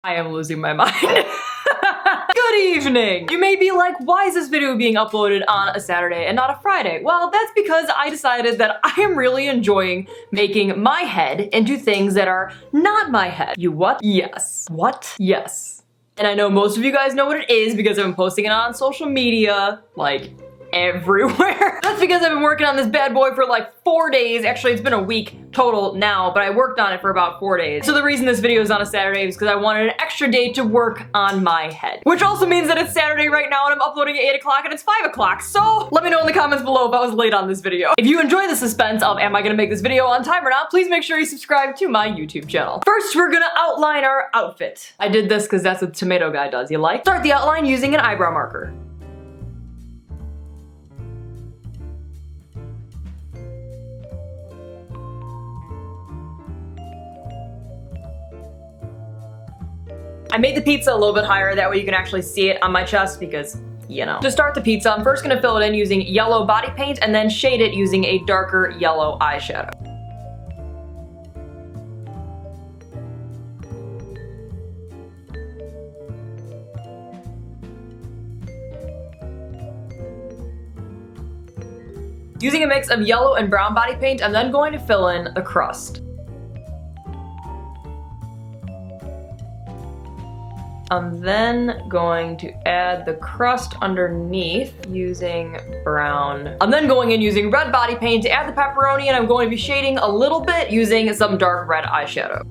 I am losing my mind. Good evening! You may be like, why is this video being uploaded on a Saturday and not a Friday? Well, that's because I decided that I am really enjoying making my head into things that are not my head. You what? Yes. What? Yes. And I know most of you guys know what it is because I've been posting it on social media, like, everywhere. That's because I've been working on this bad boy for like 4 days. Actually, it's been a week total now, but I worked on it for about 4 days. So the reason this video is on a Saturday is because I wanted an extra day to work on my head. Which also means that it's Saturday right now and I'm uploading at 8 o'clock and it's 5 o'clock. So let me know in the comments below if I was late on this video. If you enjoy the suspense of am I gonna make this video on time or not, please make sure you subscribe to my YouTube channel. First, we're gonna outline our outfit. I did this because that's what the tomato guy does. You like? Start the outline using an eyebrow marker. I made the pizza a little bit higher, that way you can actually see it on my chest because, you know. To start the pizza, I'm first gonna fill it in using yellow body paint and then shade it using a darker yellow eyeshadow. Using a mix of yellow and brown body paint, I'm then going to fill in the crust. I'm then going to add the crust underneath using brown. I'm then going in using red body paint to add the pepperoni, and I'm going to be shading a little bit using some dark red eyeshadow.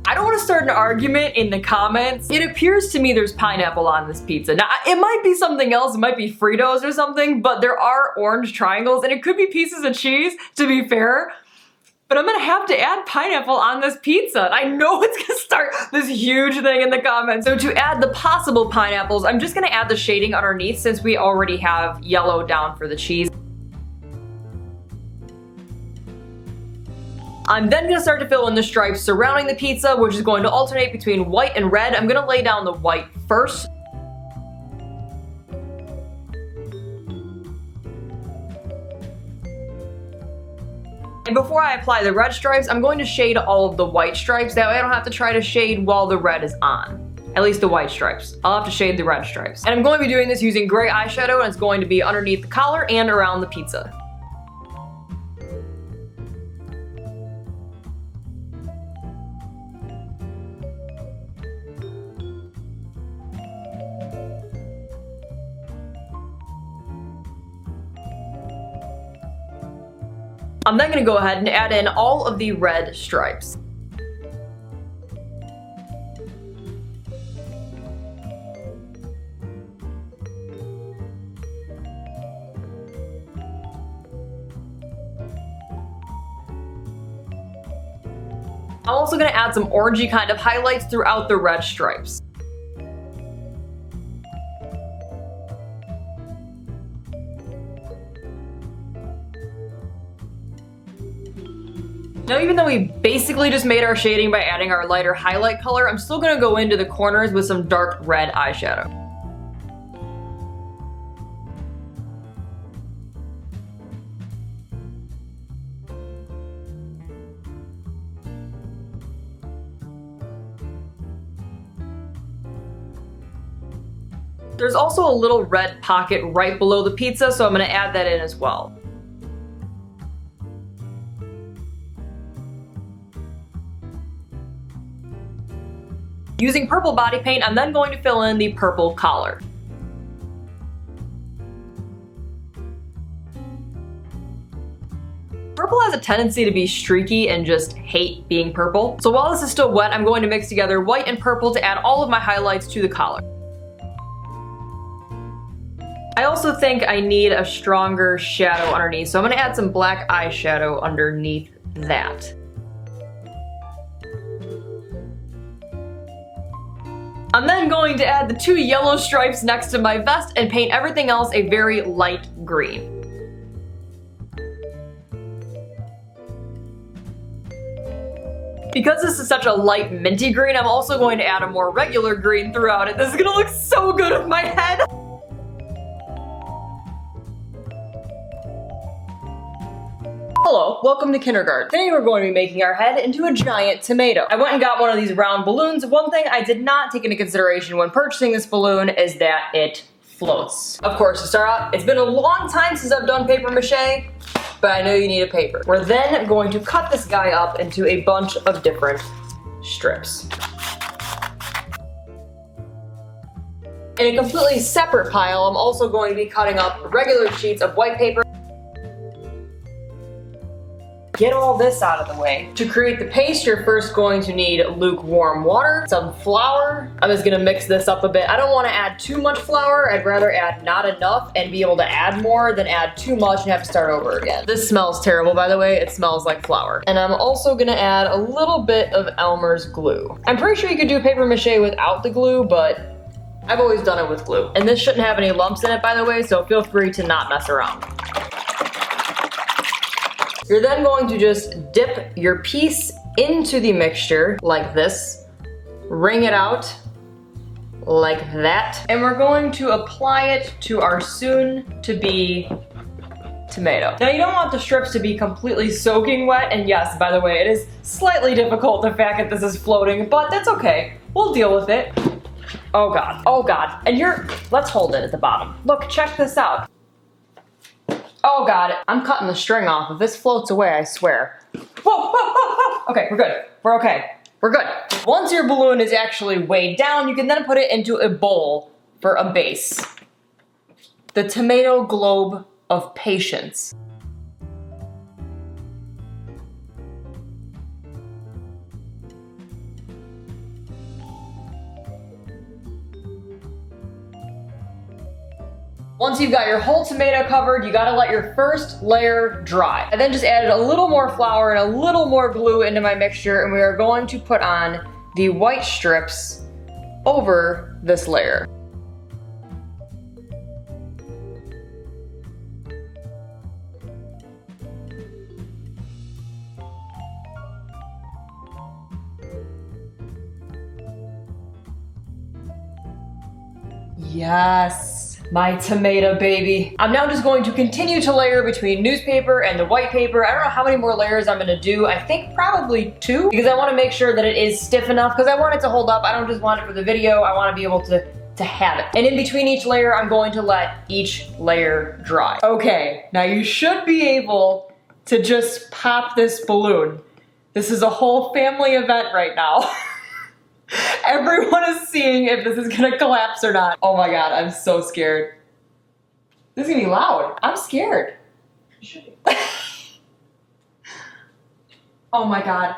I don't want to start an argument in the comments. It appears to me there's pineapple on this pizza. Now, it might be something else, it might be Fritos or something, but there are orange triangles and it could be pieces of cheese, to be fair. But I'm gonna have to add pineapple on this pizza. I know it's gonna start this huge thing in the comments. So to add the possible pineapples, I'm just gonna add the shading underneath since we already have yellow down for the cheese. I'm then gonna start to fill in the stripes surrounding the pizza, which is going to alternate between white and red. I'm gonna lay down the white first. And before I apply the red stripes, I'm going to shade all of the white stripes. That way I don't have to try to shade while the red is on. At least the white stripes. I'll have to shade the red stripes. And I'm going to be doing this using gray eyeshadow, and it's going to be underneath the collar and around the pizza. I'm then gonna go ahead and add in all of the red stripes. I'm also gonna add some orangey kind of highlights throughout the red stripes. Now, even though we basically just made our shading by adding our lighter highlight color, I'm still gonna go into the corners with some dark red eyeshadow. There's also a little red pocket right below the pizza, so I'm gonna add that in as well. Using purple body paint, I'm then going to fill in the purple collar. Purple has a tendency to be streaky and just hate being purple. So while this is still wet, I'm going to mix together white and purple to add all of my highlights to the collar. I also think I need a stronger shadow underneath, so I'm gonna add some black eyeshadow underneath that. I'm then going to add the 2 yellow stripes next to my vest and paint everything else a very light green. Because this is such a light minty green, I'm also going to add a more regular green throughout it. This is gonna look so good with my head. Hello, welcome to kindergarten. Today we're going to be making our head into a giant tomato. I went and got one of these round balloons. One thing I did not take into consideration when purchasing this balloon is that it floats. Of course, to start out, it's been a long time since I've done paper mache, but I know you need a paper. We're then going to cut this guy up into a bunch of different strips. In a completely separate pile, I'm also going to be cutting up regular sheets of white paper. Get all this out of the way. To create the paste, you're first going to need lukewarm water, some flour. I'm just gonna mix this up a bit. I don't wanna add too much flour. I'd rather add not enough and be able to add more than add too much and have to start over again. This smells terrible, by the way. It smells like flour. And I'm also gonna add a little bit of Elmer's glue. I'm pretty sure you could do paper mache without the glue, but I've always done it with glue. And this shouldn't have any lumps in it, by the way, so feel free to not mess around. You're then going to just dip your piece into the mixture like this, wring it out like that, and we're going to apply it to our soon-to-be tomato. Now you don't want the strips to be completely soaking wet, and yes, by the way, it is slightly difficult the fact that this is floating, but that's okay. We'll deal with it. Oh God, oh God. And let's hold it at the bottom. Look, check this out. Oh God, I'm cutting the string off. If this floats away, I swear. Whoa, whoa, whoa, whoa. Okay, we're good. We're okay. We're good. Once your balloon is actually weighed down, you can then put it into a bowl for a base. The tomato globe of patience. Once you've got your whole tomato covered, you gotta let your first layer dry. I then just added a little more flour and a little more glue into my mixture, and we are going to put on the white strips over this layer. Yes. My tomato baby. I'm now just going to continue to layer between newspaper and the white paper. I don't know how many more layers I'm gonna do. I think probably 2, because I wanna make sure that it is stiff enough, because I want it to hold up. I don't just want it for the video. I wanna be able to have it. And in between each layer, I'm going to let each layer dry. Okay, now you should be able to just pop this balloon. This is a whole family event right now. Everyone is seeing if this is gonna collapse or not. Oh my God, I'm so scared. This is gonna be loud. I'm scared. You should be. Oh my God.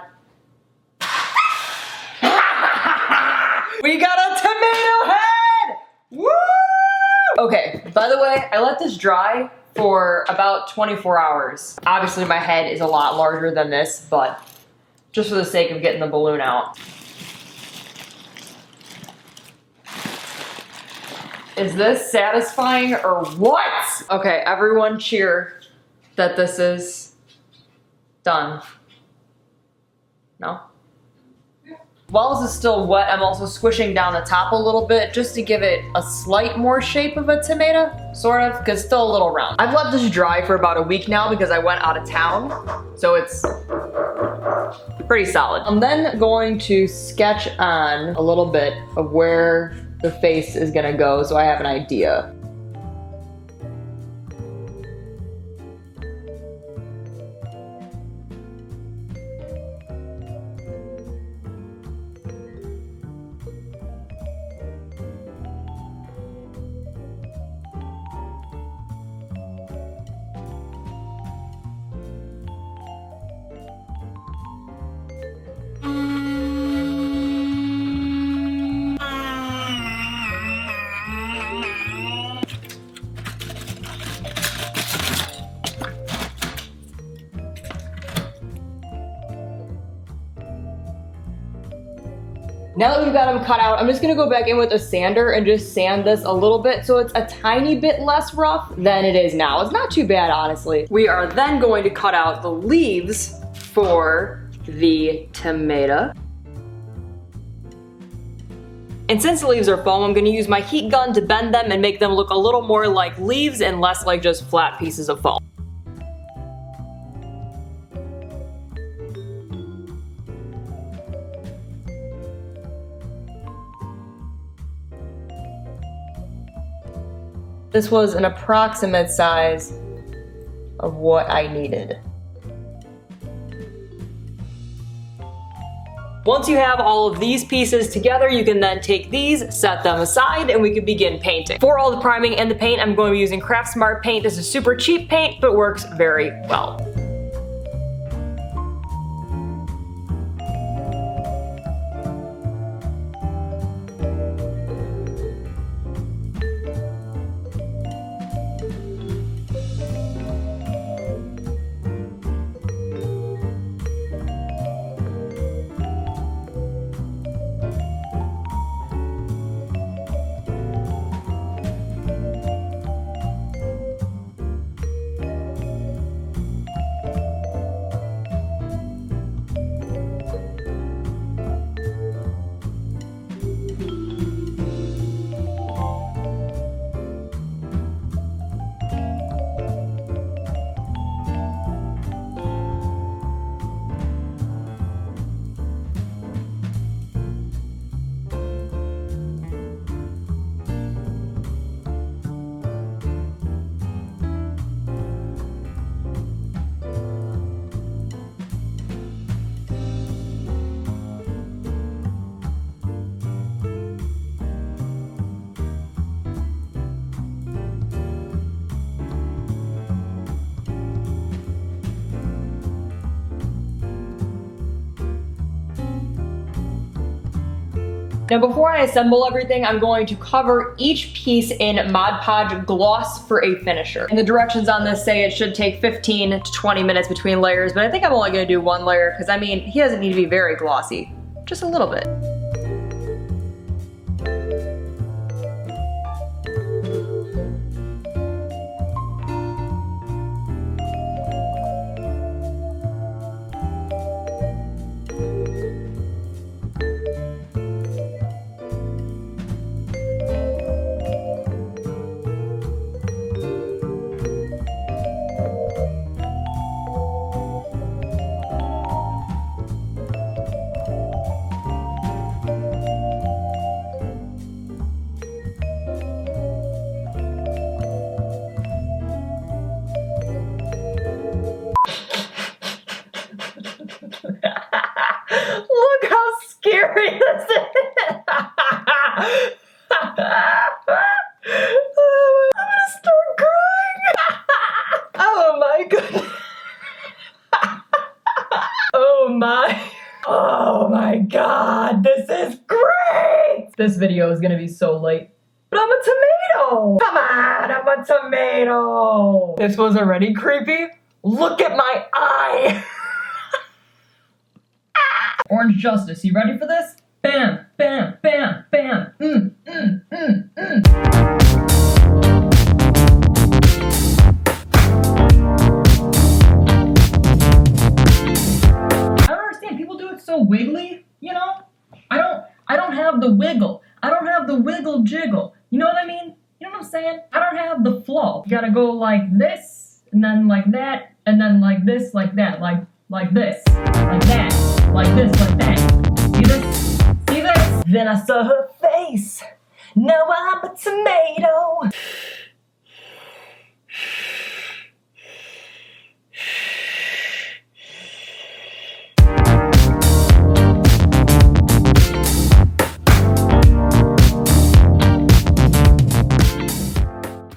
We got a tomato head! Woo! Okay, by the way, I let this dry for about 24 hours. Obviously my head is a lot larger than this, but just for the sake of getting the balloon out. Is this satisfying or what? Okay, everyone cheer that this is done. No? While this is still wet, I'm also squishing down the top a little bit just to give it a slight more shape of a tomato, sort of, because it's still a little round. I've let this dry for about a week now because I went out of town, so it's pretty solid. I'm then going to sketch on a little bit of where the face is gonna go, so I have an idea. Now that we've got them cut out, I'm just gonna go back in with a sander and just sand this a little bit so it's a tiny bit less rough than it is now. It's not too bad, honestly. We are then going to cut out the leaves for the tomato. And since the leaves are foam, I'm gonna use my heat gun to bend them and make them look a little more like leaves and less like just flat pieces of foam. This was an approximate size of what I needed. Once you have all of these pieces together, you can then take these, set them aside, and we can begin painting. For all the priming and the paint, I'm going to be using Craft Smart paint. This is super cheap paint, but works very well. Now before I assemble everything, I'm going to cover each piece in Mod Podge gloss for a finisher. And the directions on this say it should take 15 to 20 minutes between layers, but I think I'm only gonna do one layer because I mean, he doesn't need to be very glossy, just a little bit. Look how scary this is. I'm gonna start crying. Oh my goodness. Oh my god, this is great. This video is gonna be so late. But I'm a tomato. Come on, I'm a tomato. This was already creepy. Look at my eye. Orange Justice, you ready for this? Bam, bam, bam, bam. I don't understand, people do it so wiggly, you know? I don't have the wiggle. I don't have the wiggle jiggle. You know what I mean? You know what I'm saying? I don't have the flow. You gotta go like this, and then like that, and then like this, like that, like this, like that, like this, like that. See this? See this? Then I saw her face. Now I'm a tomato.